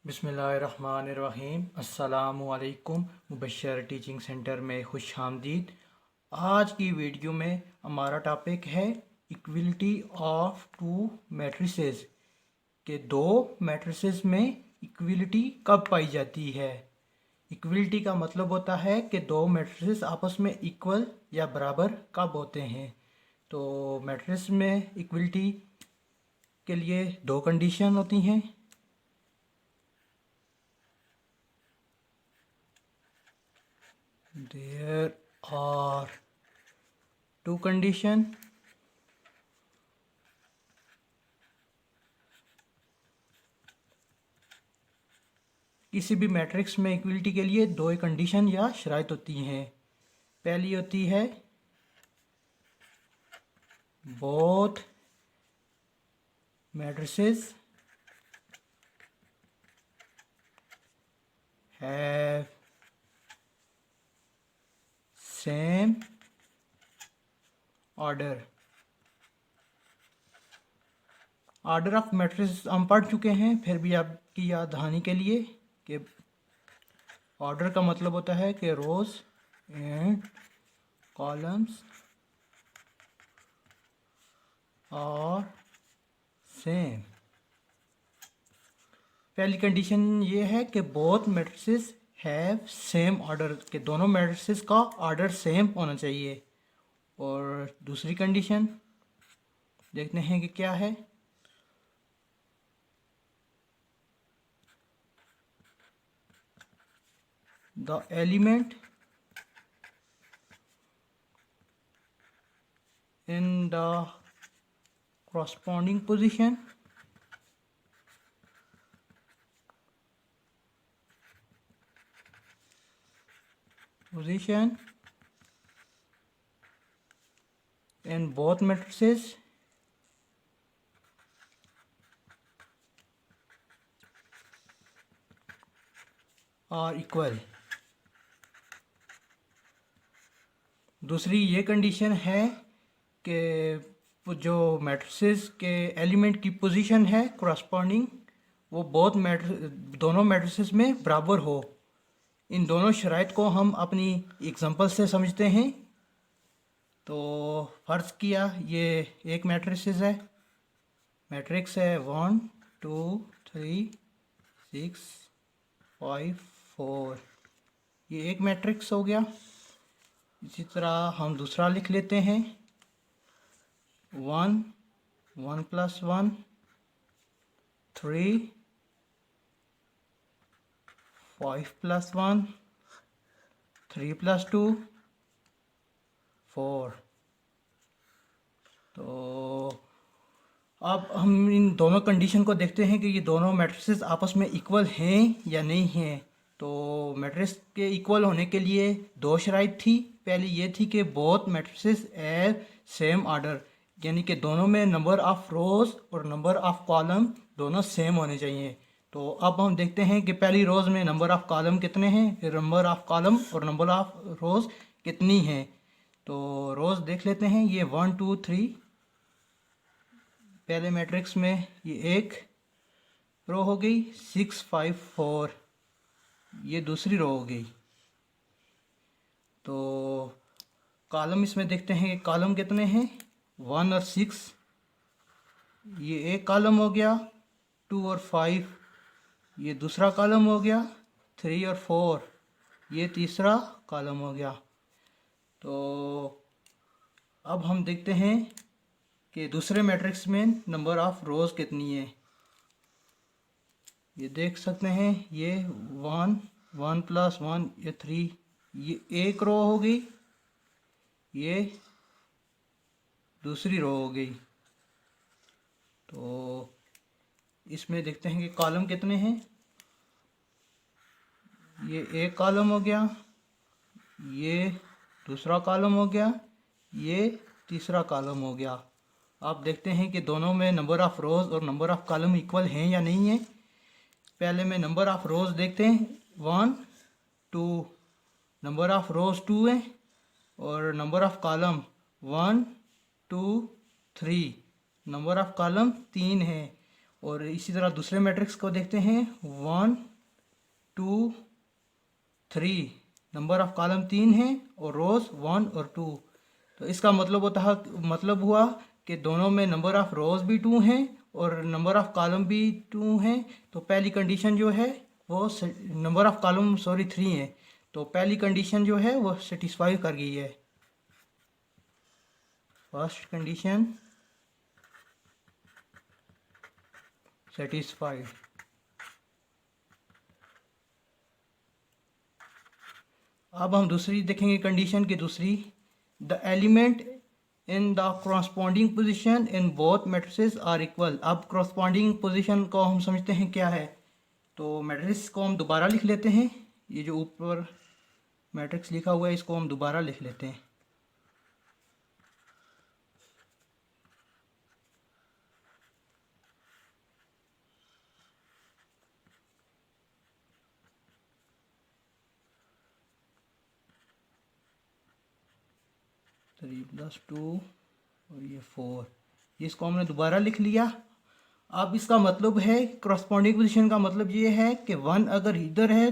बिस्मिल्लाहिर्रहमानिर्रहीम। अस्सलामुअलैकुम। मुबश्शर teaching centre में खुश आमदीद। आज की वीडियो में हमारा टॉपिक है इक्वलिटी ऑफ टू मैट्रिसेस के दो मैट्रिसेस में इक्वलिटी कब पाई जाती है। इक्वलिटी का मतलब होता है कि दो मैट्रिसेस आपस में इक्वल या बराबर कब होते हैं। तो मैट्रिस में इक्वलिटी के लिए दो कंडीशन होती हैं। There are two condition. किसी भी मैट्रिक्स में इक्वलिटी के लिए दो कंडीशन या शराइत होती हैं। पहली होती है both matrices have same order. Order of matrices हम पढ़ चुके हैं, फिर भी आपकी याद दहानी के लिए कि ऑर्डर का मतलब होता है कि रोज एंड कॉलम्स और सेम। पहली कंडीशन ये है कि both matrices have same order, के दोनों मैट्रिसेस का ऑर्डर सेम होना चाहिए। और दूसरी कंडीशन देखते हैं कि क्या है। The element in the corresponding position in both matrices are equal। दूसरी ये कंडीशन है कि जो मैट्रिसेस के एलिमेंट की पोजीशन है corresponding, वो दोनों मैट्रिसेस में बराबर हो। इन दोनों शराइत को हम अपनी एग्जांपल से समझते हैं। तो फ़र्ज़ किया ये एक मैट्रिसेस है, मैट्रिक्स है 1 2 3 6 5 4। ये एक मैट्रिक्स हो गया। इसी तरह हम दूसरा लिख लेते हैं 1 1 + 1 3 5 + 1 3 + 2 4। तो अब हम इन दोनों कंडीशन को देखते हैं कि ये दोनों मैट्रिसेस आपस में इक्वल हैं या नहीं हैं। तो मैट्रिक्स के इक्वल होने के लिए दो शराइत थी। पहली ये थी कि both matrices have same order, यानी कि दोनों में नंबर ऑफ़ रोज़ और नंबर ऑफ़ कॉलम दोनों सेम होने चाहिए। तो अब हम देखते हैं कि पहली रोज़ में नंबर ऑफ़ कॉलम कितने हैं, फिर नंबर ऑफ़ कॉलम और नंबर ऑफ़ रोज़ कितनी हैं। तो रोज़ देख लेते हैं। ये 1 2 3 पहले मैट्रिक्स में ये एक रो हो गई। 6 5 4 ये दूसरी रो हो गई। तो कॉलम इसमें देखते हैं कि कॉलम कितने हैं, 1 और 6 ये एक कॉलम हो गया। 2 और 5 ये दूसरा कॉलम हो गया। 3 और 4 ये तीसरा कॉलम हो गया। तो अब हम देखते हैं कि दूसरे मैट्रिक्स में नंबर ऑफ़ रोज़ कितनी है। ये देख सकते हैं, ये 1 1 + 1 ये 3 ये एक रो हो गई, ये दूसरी रो हो गई। तो इसमें देखते हैं कि कॉलम कितने हैं। ये एक कॉलम हो गया, ये दूसरा कॉलम हो गया, ये तीसरा कॉलम हो गया। आप देखते हैं कि दोनों में नंबर ऑफ़ रोज़ और नंबर ऑफ़ कॉलम इक्वल हैं या नहीं है। पहले में नंबर ऑफ़ रोज़ देखते हैं 1 2 नंबर ऑफ़ रोज़ 2 है और number of column 1 2 3 number of column 3 है। और इसी तरह दूसरे मैट्रिक्स को देखते हैं 1 2 3, नंबर ऑफ कॉलम 3 है और रोज 1 और 2। तो इसका मतलब हुआ कि दोनों में नंबर ऑफ रोज भी 2 हैं और नंबर ऑफ कॉलम भी 2 हैं। तो पहली कंडीशन जो है वो नंबर ऑफ कॉलम 3 है, तो पहली कंडीशन जो है वो सेटिस्फाई कर गई है। First condition satisfied. अब हम दूसरी देखेंगे कंडीशन की दूसरी, the element in the corresponding position in both matrices are equal. अब कॉरस्पॉन्डिंग पोजीशन को हम समझते हैं क्या है, तो मैट्रिक्स को हम दोबारा लिख लेते हैं। ये जो ऊपर मैट्रिक्स लिखा हुआ है इसको हम दोबारा लिख लेते हैं। थ्री प्लस 2 और ये 4, इसको हमने दोबारा लिख लिया। अब इसका मतलब है कॉरस्पॉन्डिंग पोजीशन का मतलब ये है कि 1 अगर इधर है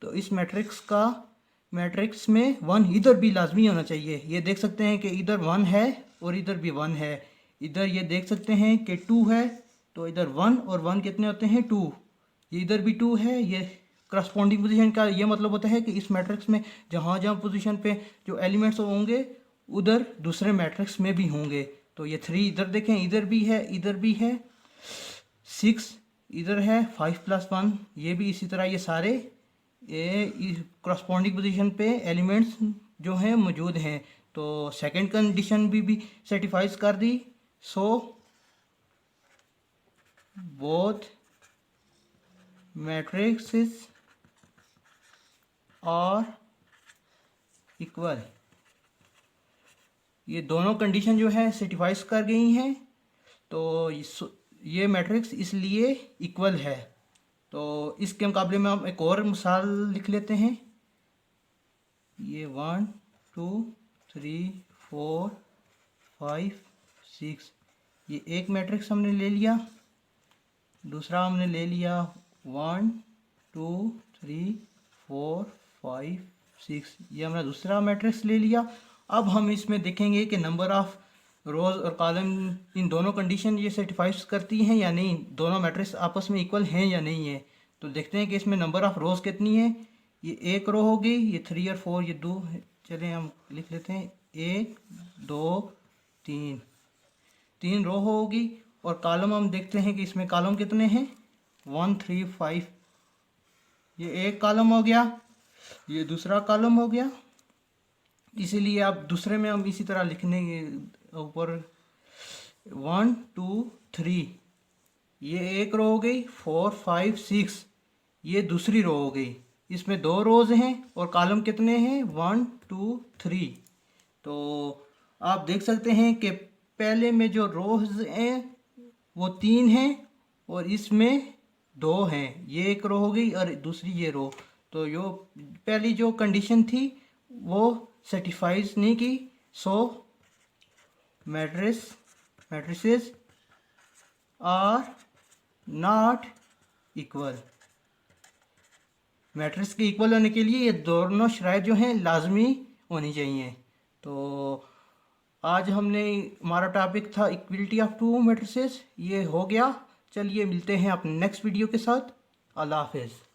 तो इस मैट्रिक्स में 1 इधर भी लाजमी होना चाहिए। ये देख सकते हैं कि इधर 1 है और इधर भी 1 है। इधर ये देख सकते हैं कि 2 है, तो इधर 1 और 1 कितने होते हैं 2। ये इधर भी 2 है। ये कॉरस्पॉन्डिंग पोजीशन का ये मतलब होता है कि इस मैट्रिक्स में जहाँ जहाँ पोजीशन पे जो एलिमेंट्स होंगे उधर दूसरे मैट्रिक्स में भी होंगे। तो ये 3 इधर देखें, इधर भी है, इधर भी है, 6 इधर है, 5 + 1 ये भी इसी तरह। ये सारे कॉरस्पॉन्डिंग पोजीशन पे एलिमेंट्स जो हैं मौजूद हैं। तो सेकंड कंडीशन भी सेटिस्फाइज कर दी। So both matrixes are equal. ये दोनों कंडीशन जो है सेटिस्फाइज कर गई हैं, तो ये मैट्रिक्स इसलिए इक्वल है। तो इसके मुकाबले में हम एक और मिसाल लिख लेते हैं। ये 1 2 3 4 5 6, ये एक मैट्रिक्स हमने ले लिया। दूसरा हमने ले लिया 1 2 3 4 5 6, ये हमने दूसरा मैट्रिक्स ले लिया। अब हम इसमें देखेंगे कि नंबर ऑफ रोज और कॉलम इन दोनों कंडीशन ये सेटिस्फाइज करती हैं या नहीं, दोनों मैट्रिक्स आपस में इक्वल हैं या नहीं है। तो देखते हैं कि इसमें नंबर ऑफ रोज कितनी है। ये 1 रो होगी, ये 3 और 4 ये 2, चलें हम लिख लेते हैं 1 2 3 रो होगी। और कॉलम हम देखते हैं कि इसमें कॉलम कितने हैं 1 3 5, ये एक कॉलम हो गया, ये दूसरा कॉलम हो गया। इसीलिए आप दूसरे में हम इसी तरह लिखने ऊपर 1 2 3, ये एक रो हो गई, 4 5 6 ये दूसरी रो हो गई। इसमें 2 रोज हैं और कॉलम कितने हैं 1 2 3। तो आप देख सकते हैं कि पहले में जो रोज हैं वो 3 हैं और इसमें 2 हैं, ये एक रो हो गई और दूसरी ये रो। तो यो पहली जो कंडीशन थी वो सेटिस्फाइज नहीं की। So matrices are not equal. Matrix के इक्वल होने के लिए ये दोनों शराइत जो हैं लाजमी होनी चाहिए। तो आज हमारा टॉपिक था इक्वलिटी ऑफ 2 मैट्रिसेस, ये हो गया। चलिए मिलते हैं अपने नेक्स्ट वीडियो के साथ। अल्लाह हाफिज़।